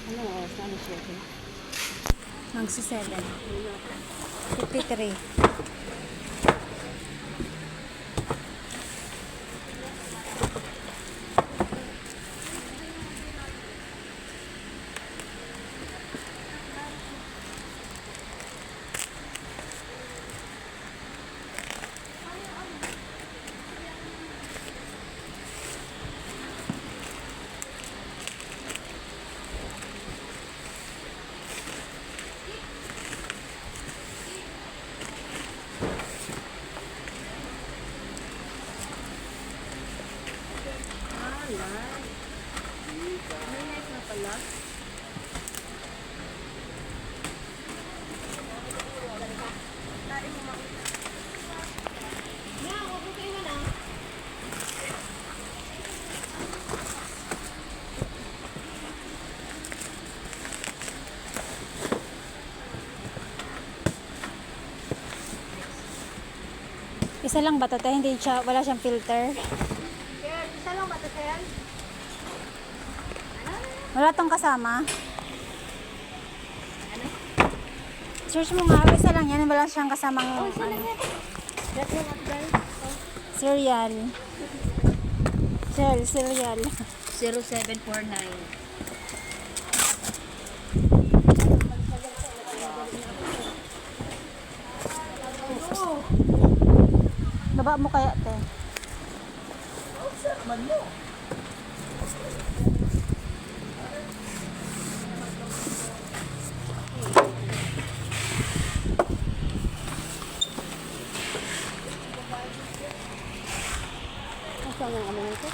Ano oras na ano siya? Magsi 7. 53. Mainit na pala. Isa lang ba to? Hindi siya, wala siyang filter. Kaya, isa lang ba ito, Sel? Wala tong kasama. Search mo nga, isa lang yan. Wala siyang kasamang Oh, isa lang yan. That's one at guys. cereal. Cereal. 0749. Baba mo kaya, te. Saan ang ano nito?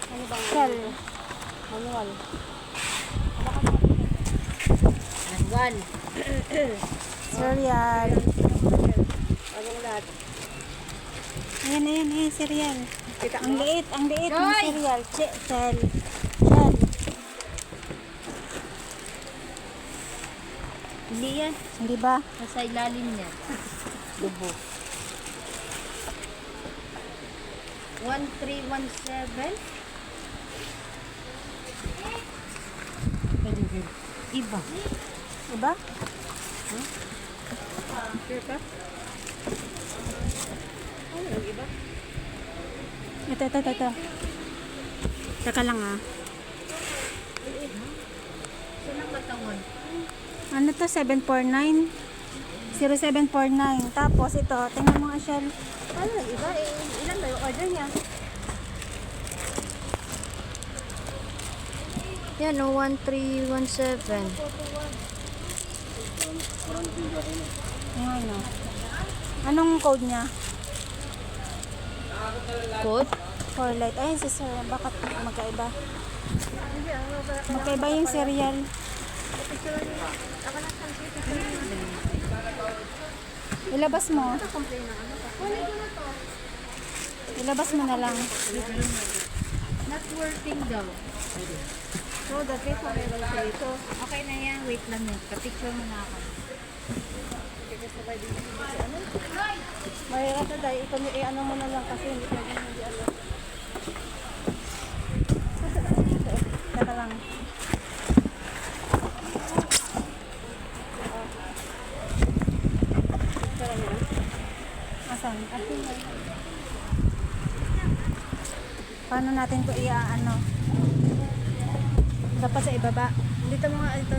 Ano ba? Shell. Manual. Manual. Cereal. Anong lahat? Ayan, cereal. Kita Ang mo? liit ng Joy! cereal. Shell. Hindi yan. Hindi ba? Nasa ilalim niya. Dubo. 1317. Iba. Diba? Sure ka? Ano yung iba? Ito. Teka lang ah. Saan ang katawan? Ano to? 749? 0749. Tapos ito, tingnan mo nga shell. Ano yung iba? Ilan ba yung order niya? Yan o, 1317. Ayan o. Anong code niya? Code? For light. Ayun si sir. Bakit magkaiba? Magkaiba yung cereal. Ilabas mo. Ilabas mo na lang. Not working daw. So, the case mo meron siya ito. Okay na yan. Wait lang yan. Kapicture mo na ako. Mahirap na dahil ito ano mo na lang kasi hindi ano. Teka lang. Asan? Paano natin ito ano? Dapat sa ibaba. Dito mo nga ito.